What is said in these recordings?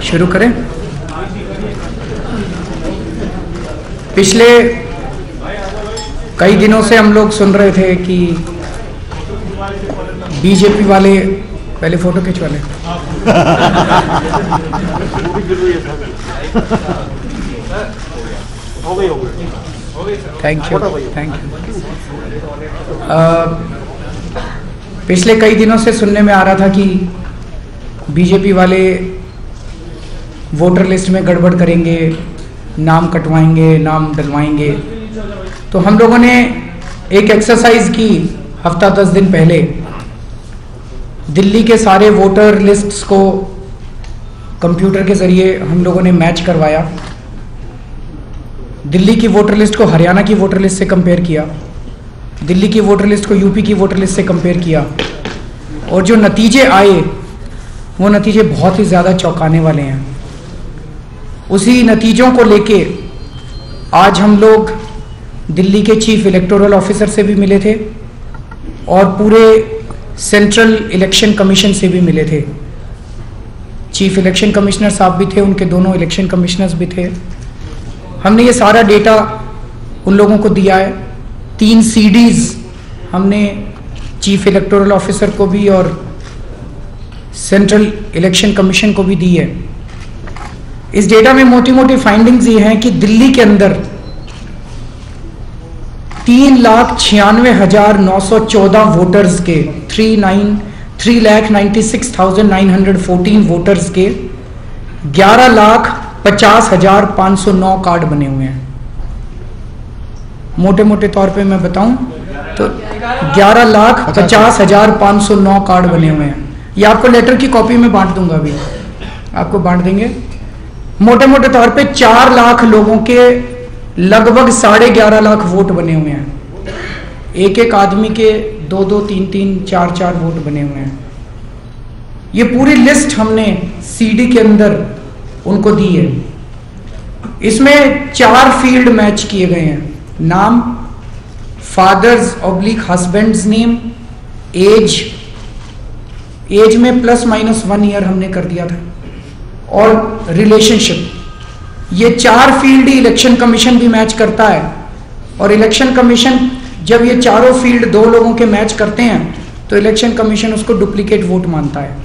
शुरू करें। पिछले कई दिनों से हम लोग सुन रहे थे कि बीजेपी वाले, पहले फोटो खिंचवा लें। Thank you. पिछले कई दिनों से सुनने में आ रहा था कि बीजेपी वाले वोटर लिस्ट में गड़बड़ करेंगे, नाम कटवाएंगे, नाम डलवाएंगे। तो हम लोगों ने एक एक्सरसाइज की हफ्ता 10 दिन पहले। दिल्ली के सारे वोटर लिस्ट्स को कंप्यूटर के ज़रिए हम लोगों ने मैच करवाया। दिल्ली की वोटर लिस्ट को हरियाणा की वोटर लिस्ट से कंपेयर किया, दिल्ली की वोटर लिस्ट को यूपी की वोटर लिस्ट से कंपेयर किया, और जो नतीजे आए वो नतीजे बहुत ही ज़्यादा चौंकाने वाले हैं। उसी नतीजों को लेके आज हम लोग दिल्ली के चीफ इलेक्टोरल ऑफिसर से भी मिले थे और पूरे सेंट्रल इलेक्शन कमीशन से भी मिले थे। चीफ इलेक्शन कमिश्नर साहब भी थे, उनके दोनों इलेक्शन कमिश्नर्स भी थे। हमने ये सारा डेटा उन लोगों को दिया है। 3 CDs हमने चीफ इलेक्टोरल ऑफिसर को भी और सेंट्रल इलेक्शन कमीशन को भी दी है। इस डेटा में मोटी मोटी फाइंडिंग्स ये हैं कि दिल्ली के अंदर 3,96,914 वोटर्स के 3,96,914 वोटर्स के 11,50,509 कार्ड बने हुए हैं। मोटे मोटे तौर पे मैं बताऊं तो 11,50,509 कार्ड बने हुए हैं। ये आपको लेटर की कॉपी में बांट दूंगा, अभी आपको बांट देंगे। मोटे मोटे तौर पे 4 लाख लोगों के लगभग 11.5 लाख वोट बने हुए हैं। एक एक आदमी के 2-2, 3-3, 4-4 वोट बने हुए हैं। ये पूरी लिस्ट हमने CD के अंदर उनको दी है। इसमें 4 फील्ड मैच किए गए हैं। नाम, फादर्स/हस्बैंड्स नेम, एज में ±1 ईयर हमने कर दिया था, और रिलेशनशिप। ये 4 फील्ड ही इलेक्शन कमीशन भी मैच करता है। और इलेक्शन कमीशन जब ये चारों फील्ड 2 लोगों के मैच करते हैं तो इलेक्शन कमीशन उसको डुप्लीकेट वोट मानता है।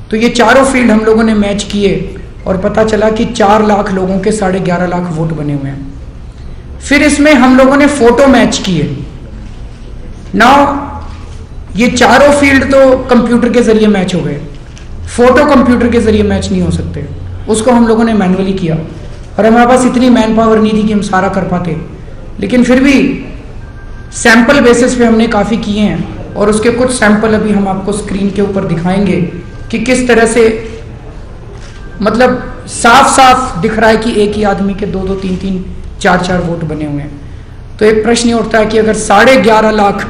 तो ये चारों फील्ड हम लोगों ने मैच किए और पता चला कि 4 लाख लोगों के 11.5 लाख वोट बने हुए हैं। फिर इसमें हम लोगों ने फोटो मैच किए। नाउ ये चारों फील्ड तो कंप्यूटर के जरिए मैच हो गए, फोटो कंप्यूटर के जरिए मैच नहीं हो सकते। उसको हम लोगों ने मैनुअली किया और हमारे पास इतनी मैन पावर नहीं थी कि हम सारा कर पाते, लेकिन फिर भी सैंपल बेसिस पे हमने काफ़ी किए हैं। और उसके कुछ सैंपल अभी हम आपको स्क्रीन के ऊपर दिखाएंगे कि किस तरह से, मतलब साफ साफ दिख रहा है कि एक ही आदमी के 2-2, 3-3, 4-4 वोट बने हुए हैं। तो एक प्रश्न ये उठता है कि अगर 11.5 लाख,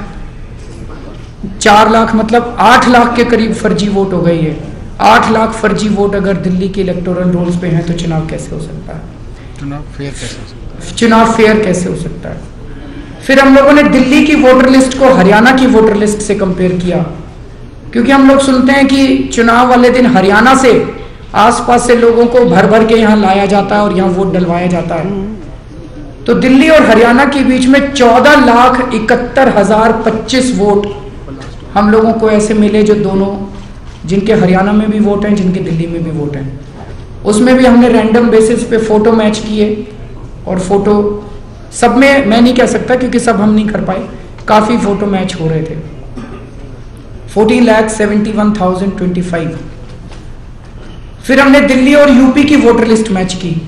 4 लाख मतलब 8 लाख के करीब फर्जी वोट हो गई है। 8 लाख फर्जी वोट अगर दिल्ली के इलेक्टोरल रोल्स पे हैं तो चुनाव कैसे हो सकता है? चुनाव फेयर कैसे हो सकता है? फिर हम लोगों ने दिल्ली की वोटर लिस्ट को हरियाणा की वोटर लिस्ट से कंपेयर किया, क्योंकि हम लोग सुनते हैं कि चुनाव वाले दिन हरियाणा से आसपास से लोगों को भर भर के यहाँ लाया जाता है और यहाँ वोट डलवाया जाता है। तो दिल्ली और हरियाणा के बीच में 14,71,025 वोट हम लोगों को ऐसे मिले जो दोनों, जिनके हरियाणा में भी वोट हैं, जिनके दिल्ली में भी वोट हैं। उसमें भी हमने रैंडम बेसिस पे फोटो मैच किए, और फोटो सब में मैं नहीं कह सकता क्योंकि सब हम नहीं कर पाए, काफ़ी फोटो मैच हो रहे थे। 14,71,025। फिर हमने दिल्ली और यूपी की वोटर लिस्ट मैच की।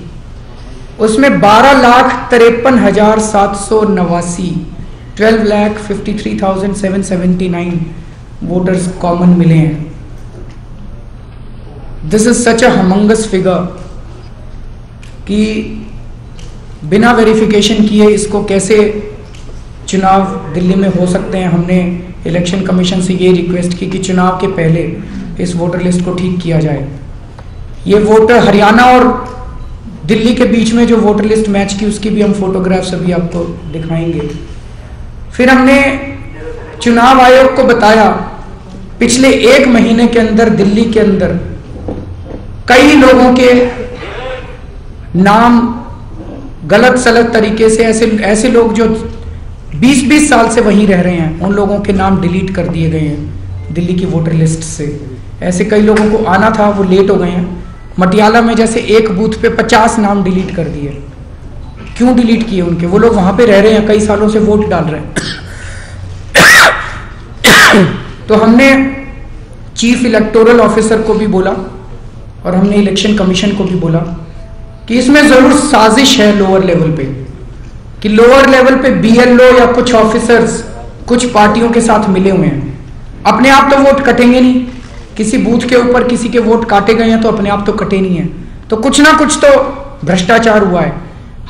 उसमें 12,53,789, 12,53,779 वोटर्स कॉमन मिले हैं। This is such a humongous figure कि बिना वेरिफिकेशन किए इसको कैसे चुनाव दिल्ली में हो सकते हैं। हमने इलेक्शन कमीशन से ये रिक्वेस्ट की कि चुनाव के पहले इस वोटर लिस्ट को ठीक किया जाए। ये वोटर हरियाणा और दिल्ली के बीच में जो वोटर लिस्ट मैच की उसकी भी हम फोटोग्राफ्स अभी आपको दिखाएंगे। फिर हमने चुनाव आयोग को बताया पिछले 1 महीने के अंदर दिल्ली के अंदर कई लोगों के नाम गलत सलत तरीके से, ऐसे लोग जो 20-20 साल से वहीं रह रहे हैं, उन लोगों के नाम डिलीट कर दिए गए हैं दिल्ली की वोटर लिस्ट से। ऐसे कई लोगों को आना था, वो लेट हो गए हैं। मटियाला में जैसे एक बूथ पे 50 नाम डिलीट कर दिए। क्यों डिलीट किए उनके? वो लोग वहां पे रह रहे हैं, कई सालों से वोट डाल रहे हैं। तो हमने चीफ इलेक्टोरल ऑफिसर को भी बोला और हमने इलेक्शन कमीशन को भी बोला कि इसमें जरूर साजिश है लोअर लेवल पे, कि लोअर लेवल पे बीएलओ या कुछ ऑफिसर्स कुछ पार्टियों के साथ मिले हुए हैं। अपने आप तो वोट कटेंगे नहीं, किसी बूथ के ऊपर किसी के वोट काटे गए हैं तो अपने आप तो कटे नहीं है, तो कुछ ना कुछ तो भ्रष्टाचार हुआ है।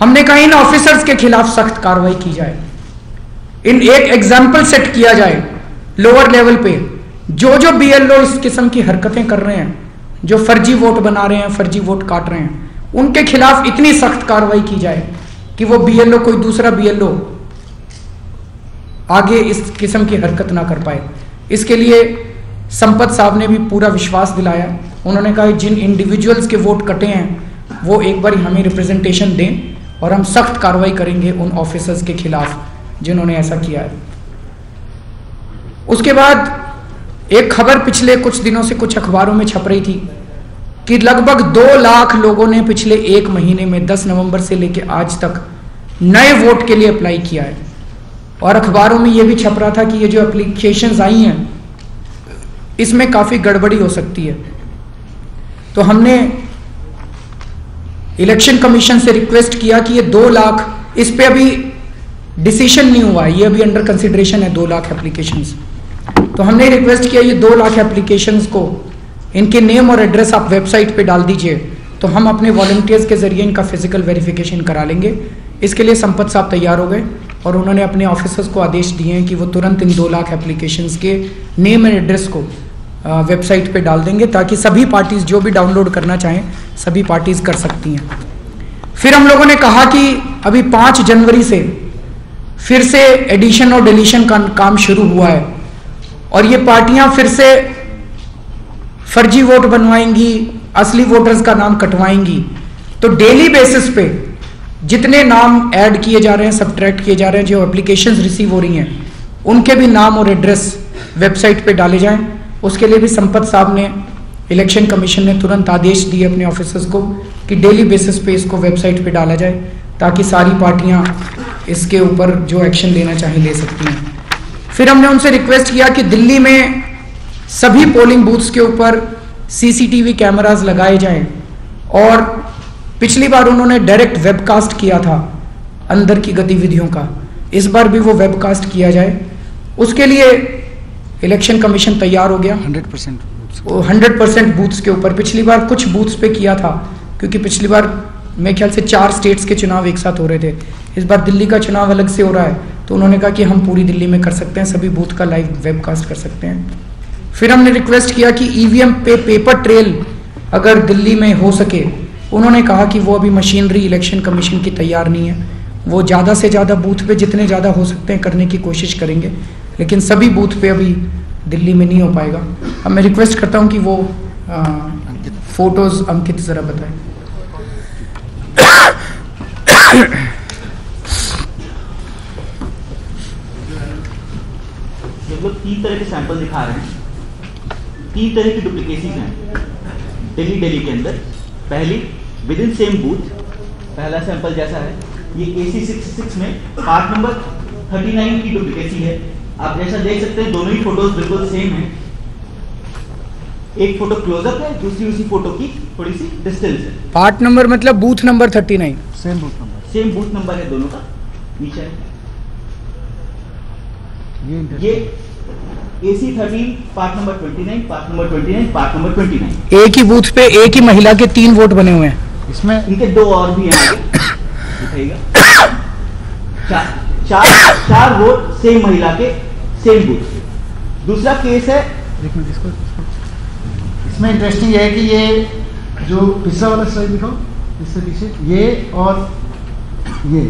हमने कहा इन ऑफिसर्स के खिलाफ सख्त कार्रवाई की जाए, इन एक एग्जाम्पल सेट किया जाए लोअर लेवल पे। जो बीएलओ इस किस्म की हरकतें कर रहे हैं, जो फर्जी वोट बना रहे हैं, फर्जी वोट काट रहे हैं, उनके खिलाफ इतनी सख्त कार्रवाई की जाए कि वो बीएलओ, कोई दूसरा बीएलओ आगे इस किस्म की हरकत ना कर पाए। इसके लिए संपत साहब ने भी पूरा विश्वास दिलाया। उन्होंने कहा जिन इंडिविजुअल्स के वोट कटे हैं वो एक बार हमें रिप्रेजेंटेशन दें और हम सख्त कार्रवाई करेंगे उन ऑफिसर्स के खिलाफ जिन्होंने ऐसा किया है। उसके बाद एक खबर पिछले कुछ दिनों से कुछ अखबारों में छप रही थी कि लगभग 2 लाख लोगों ने पिछले 1 महीने में 10 नवंबर से लेकर आज तक नए वोट के लिए अप्लाई किया है। और अखबारों में यह भी छप रहा था कि ये जो एप्लीकेशंस आई हैं इसमें काफी गड़बड़ी हो सकती है। तो हमने इलेक्शन कमीशन से रिक्वेस्ट किया कि ये 2 लाख, इस पे अभी डिसीजन नहीं हुआ है, ये अभी अंडर कंसिडरेशन है 2 लाख एप्लीकेशंस। तो हमने रिक्वेस्ट किया ये 2 लाख एप्लीकेशंस को, इनके नेम और एड्रेस आप वेबसाइट पे डाल दीजिए, तो हम अपने वॉलंटियर्स के जरिए इनका फिजिकल वेरिफिकेशन करा लेंगे। इसके लिए संपत साहब तैयार हो गए और उन्होंने अपने ऑफिसर्स को आदेश दिए हैं कि वो तुरंत इन 2 लाख एप्लीकेशंस के नेम एंड एड्रेस को वेबसाइट पे डाल देंगे, ताकि सभी पार्टीज जो भी डाउनलोड करना चाहें सभी पार्टीज कर सकती हैं। फिर हम लोगों ने कहा कि अभी 5 जनवरी से फिर से एडिशन और डिलीशन का काम शुरू हुआ है और ये पार्टियां फिर से फर्जी वोट बनवाएंगी, असली वोटर्स का नाम कटवाएंगी। तो डेली बेसिस पे जितने नाम ऐड किए जा रहे हैं, सब्ट्रैक्ट किए जा रहे हैं, जो एप्लीकेशंस रिसीव हो रही हैं, उनके भी नाम और एड्रेस वेबसाइट पे डाले जाएं। उसके लिए भी संपत साहब ने, इलेक्शन कमीशन ने तुरंत आदेश दिए अपने ऑफिसर्स को कि डेली बेसिस पे इसको वेबसाइट पे डाला जाए, ताकि सारी पार्टियां इसके ऊपर जो एक्शन लेना चाहें ले सकती हैं। फिर हमने उनसे रिक्वेस्ट किया कि दिल्ली में सभी पोलिंग बूथ्स के ऊपर सीसीटीवी कैमरास लगाए जाएं, और पिछली बार उन्होंने डायरेक्ट वेबकास्ट किया था अंदर की गतिविधियों का, इस बार भी वो वेबकास्ट किया जाए। उसके लिए इलेक्शन कमीशन तैयार हो गया 100% बूथ्स के ऊपर। पिछली बार कुछ बूथ्स पे किया था, क्योंकि पिछली बार मेरे ख्याल से 4 स्टेट्स के चुनाव एक साथ हो रहे थे, इस बार दिल्ली का चुनाव अलग से हो रहा है, तो उन्होंने कहा कि हम पूरी दिल्ली में कर सकते हैं, सभी बूथ का लाइव वेबकास्ट कर सकते हैं। फिर हमने रिक्वेस्ट किया कि ईवीएम पे पेपर ट्रेल अगर दिल्ली में हो सके, उन्होंने कहा कि वो अभी मशीनरी इलेक्शन कमीशन की तैयार नहीं है, वो ज़्यादा से ज़्यादा बूथ पे जितने ज़्यादा हो सकते हैं करने की कोशिश करेंगे, लेकिन सभी बूथ पे अभी दिल्ली में नहीं हो पाएगा। अब मैं रिक्वेस्ट करता हूं कि वो फोटोज अंकित जरा बताएं। लोग 3 तरह के सैंपल दिखा रहे हैं, 3 तरह की डुप्लीकेसीज हैं दिल्ली के अंदर। पहली विद इन सेम बूथ, पहला सैंपल जैसा है, ये AC 66 में पार्ट नंबर 39 की डुप्लीकेसी है। आप जैसा देख सकते हैं दोनों ही फोटोज बिल्कुल सेम हैं। एक फोटो क्लोजअप है, दूसरी उसी फोटो की थोड़ी सी डिस्टेंस है। पार्ट नंबर मतलब booth number 39, same booth number है दोनों का। नीचे ये AC 13 part number 29, part number 29, part number 29। एक ही बूथ पे एक ही महिला के 3 वोट बने हुए हैं। इसमें इनके 2 और भी हैं, दिखाइएगा। 4 वोट सेम महिला के सेम बूथ। दूसरा केस है, इसमें इंटरेस्टिंग है कि ये जो पिछला वाला स्लाइड दिखाओ, इससे पीछे ये और ये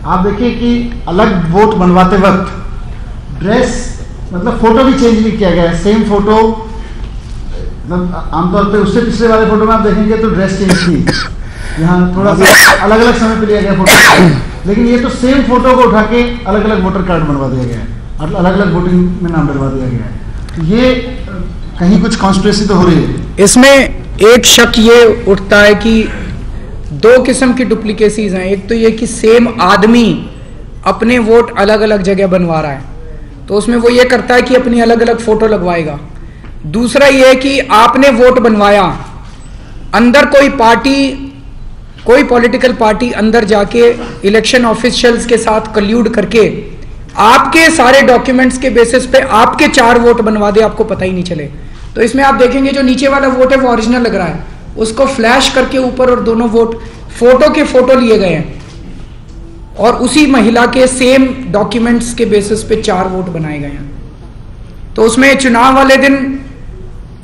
आप देखिए कि अलग वोट बनवाते वक्त ड्रेस मतलब फोटो भी चेंज नहीं किया गया है, सेम फोटो मतलब आमतौर पे उससे पिछले वाले फोटो में आप देखेंगे तो ड्रेस चेंज थी, यहाँ थोड़ा सा अलग अलग समय पे लिया गया फोटो, लेकिन ये तो सेम फोटो को उठा के अलग अलग वोटर कार्ड बनवा दिया गया है, अलग अलग वोटिंग में नाम डलवा दिया गया है। तो ये कहीं कुछ कॉन्स्पिरेसी तो हो रही है। इसमें एक शक ये उठता है कि दो किस्म की डुप्लीकेसीज हैं। एक तो ये कि सेम आदमी अपने वोट अलग अलग जगह बनवा रहा है, तो उसमें वो ये करता है कि अपनी अलग अलग फोटो लगवाएगा। दूसरा ये कि आपने वोट बनवाया, अंदर कोई पार्टी, कोई पॉलिटिकल पार्टी अंदर जाके इलेक्शन ऑफिशियल्स के साथ कल्यूड करके आपके सारे डॉक्यूमेंट्स के बेसिस पे आपके 4 वोट बनवा दे, आपको पता ही नहीं चले। तो इसमें आप देखेंगे जो नीचे वाला वोट है वो ओरिजिनल लग रहा है, उसको फ्लैश करके ऊपर और दोनों वोट फोटो के फोटो लिए गए हैं और उसी महिला के सेम डॉक्यूमेंट्स के बेसिस पे 4 वोट बनाए गए हैं। तो उसमें चुनाव वाले दिन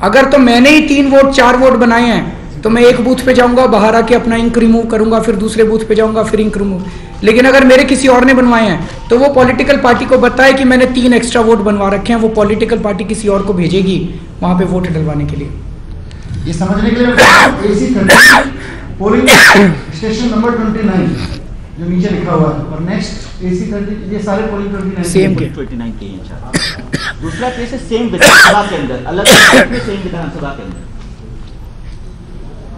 अगर तो मैंने ही 3 वोट 4 वोट बनाए हैं तो मैं एक बूथ पे जाऊंगा, बाहर आके अपना इंक रिमूव करूंगा, फिर दूसरे बूथ पे जाऊंगा, फिर इंक रिमूव। लेकिन अगर मेरे किसी और ने बनवाए हैं तो वो पॉलिटिकल पार्टी को बताए कि मैंने 3 एक्स्ट्रा वोट बनवा रखे हैं, वो पॉलिटिकल पार्टी किसी और को भेजेगी वहां पे वोट डलवाने के लिए। ये समझने के लिए AC30 पोलिंग स्टेशन नंबर 29 जो नीचे लिखा हुआ है और नेक्स्ट AC30 ये सारे पोलिंग 29 सेम के 29 के हैं। दूसरा केस है सेम विधानसभा के अंदर, अलग अलग में सेम विधानसभा के अंदर।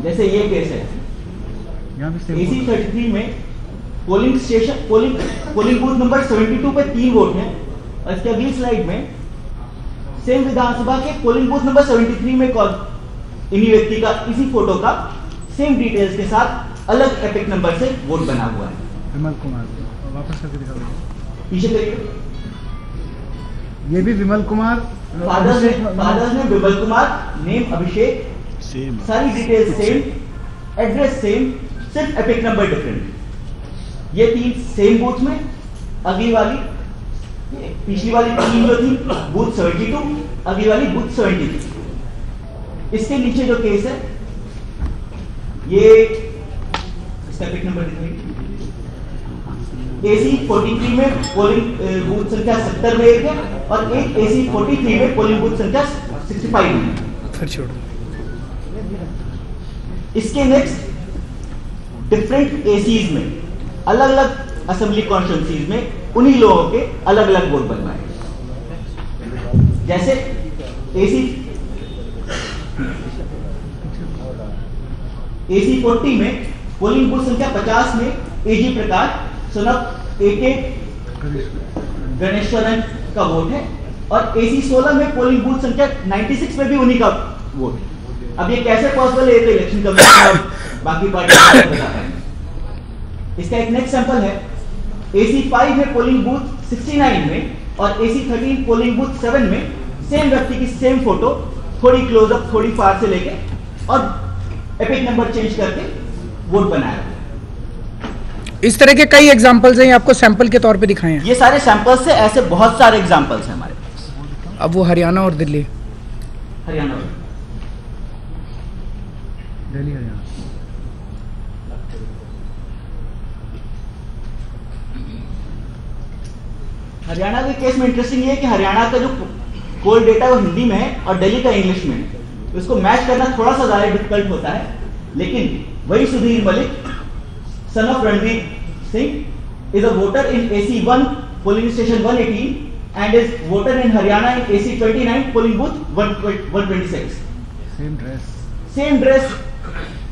जैसे ये केस है, AC33 में polling station polling booth number 72 पे 3 वोट हैं और इसके अगली स्लाइड में सेम विधानसभा के पोलिंग बूथ नंबर 73 में इन्हीं व्यक्ति का इसी फोटो का सेम डिटेल्स के साथ अलग एपिक नंबर से वोट बना हुआ है। विमल कुमार वापस करके दिखा दो, पीछे करिए। ये भी विमल कुमार, फादर्स ने विमल कुमार, नेम अभिषेक, सारी डिटेल्स सेम, एड्रेस सेम, सिर्फ एपिक नंबर डिफरेंट। ये 3 सेम बूथ में, अगली वाली पिछली वाली 3 जो थी बूथ 72, अगली वाली बूथ 73। इसके नीचे जो केस है ये इसका एपिक नंबर दिखाइए। AC43 में पोलिंग बूथ संख्या 70 में एक है और एक AC43 में पोलिंग बूथ संख्या 65 में है। फिर छोड़ो। इसके नेक्स्ट डिफरेंट एसीज में, अलग अलग असेंबली कॉन्स्टिट्यूंसीज में उन्हीं लोगों के अलग अलग वोट बनवाए। जैसे AC40 में पोलिंग बूथ संख्या 50 में AG प्रकाश सुनक AK गणेश्वरन का वोट है और AC16 में पोलिंग बूथ संख्या 96 में भी उन्हीं का वोट है। अब ये कैसे पॉसिबल है, तो इलेक्शन कमीशन और बाकी पार्टी बता पाएंगे। इसका एक नेक्स्ट सैंपल है AC5 में पोलिंग बूथ 69 में और AC13 पोलिंग बूथ 7 में सेम व्यक्ति की सेम फोटो, थोड़ी क्लोजअप थोड़ी फार से लेके और एपिक नंबर चेंज करके वोट बनाया। इस तरह के कई एग्जांपल्स हैं, ये आपको सैंपल के तौर पे दिखाए हैं। ये सारे सैंपल्स से ऐसे बहुत सारे एग्जांपल्स हैं हमारे पास। अब वो हरियाणा और दिल्ली, हरियाणा दिल्ली हरियाणा। हरियाणा के केस में इंटरेस्टिंग ये है कि हरियाणा का जो कोल डेटा है वो हिंदी में है और दिल्ली का इंग्लिश में है, तो इसको मैच करना थोड़ा सा ज्यादा डिफिकल्ट होता है। लेकिन वही Sudhir Malik, son of Ranveer Singh, is a voter in AC1 polling station 118 and is voter in Haryana in AC29 polling booth 126। Same dress,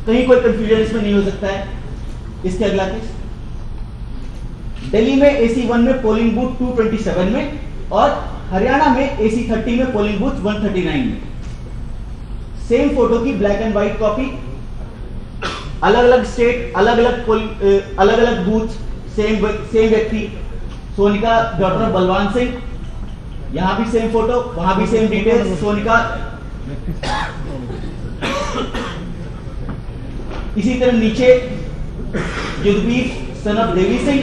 कहीं कोई कंफ्यूजन इसमें नहीं हो सकता है। इसके अगला केस दिल्ली में AC1 में पोलिंग बूथ 227 में और हरियाणा में AC30 में पोलिंग बूथ 139 में सेम फोटो की ब्लैक एंड व्हाइट कॉपी, अलग अलग स्टेट, अलग अलग बूथ, सेम व्यक्ति। सोनिका डॉटर ऑफ बलवान सिंह, यहां भी सेम फोटो, वहां भी सेम डिटेल्स। सोनिका इसी तरह नीचे युद्धवीर सन ऑफ देवी सिंह,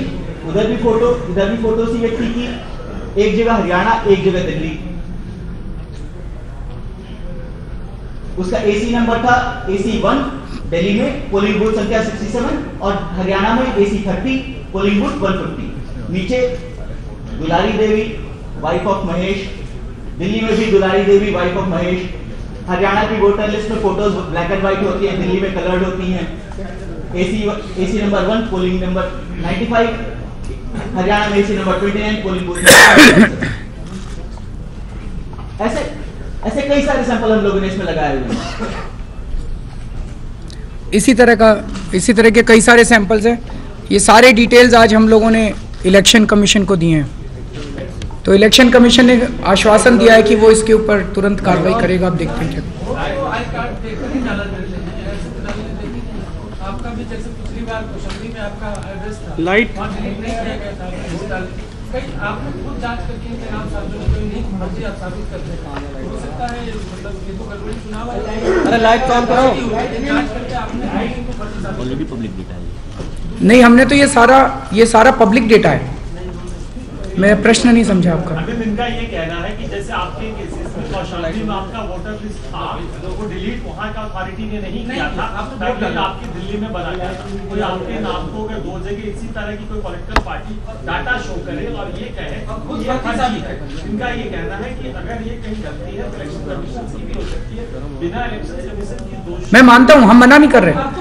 उधर भी फोटो, इधर भी फोटो उसी व्यक्ति की, एक जगह हरियाणा एक जगह दिल्ली। उसका AC नंबर था AC1 दिल्ली में पोलिंग बूथ संख्या 67 और हरियाणा में AC30 पोलिंग बूथ 150। नीचे दुलारी देवी वाइफ ऑफ महेश, दिल्ली में भी दुलारी देवी वाइफ ऑफ महेश, हरियाणा की वोटर लिस्ट में फोटोज ब्लैक एंड व्हाइट होती है, दिल्ली में कलर्ड होती हैं। AC number 1 polling number 95, Haryana में एसी नंबर 29 पोलिंग बूथ। ऐसे कई सारे सैंपल हम लोगों ने इसमें लगाए हुए हैं। इसी तरह के कई सारे सैंपल्स हैं। ये सारे डिटेल्स आज हम लोगों ने इलेक्शन कमीशन को दिए हैं। तो इलेक्शन कमीशन ने आश्वासन दिया है कि वो इसके ऊपर तुरंत कार्रवाई करेगा। आप देखते हैं आपका भी जैसे पिछली बार कौशंबी में आपका एड्रेस था, लाइट नहीं किया गया था, आपने खुद जांच करके इनके नाम सार्वजनिक नहीं मर्जी आप साबित कर दें, हो सकता है मतलब ये तो गड़बड़ी चुनाव है। अरे लाइट काम करो। जांच करके आपने इनको फर्जी साबित ऑलरेडी पब्लिक डेटा है। नहीं, हमने तो ये सारा पब्लिक डेटा है। मैं प्रश्न नहीं समझा आपका। अभी इनका ये कहना है कि जैसे आपके केसेस में कौशाम्बी में आपका वोटर लिस्ट था, वो डिलीट वहाँ का अथॉरिटी ने नहीं किया था, ताकि आपकी दिल्ली में बना गया। कोई आपके नाम को अगर 2 जगह इसी तरह की कोई पॉलिटिकल पार्टी डाटा शो करे और ये कहे ये फर्जी है, इनका ये कहना है कि अगर ये कहीं गलती है तो इलेक्शन कमीशन की भी हो सकती है, बिना इलेक्शन कमीशन की दोष। मैं मानता हूँ, हम मना नहीं कर रहे।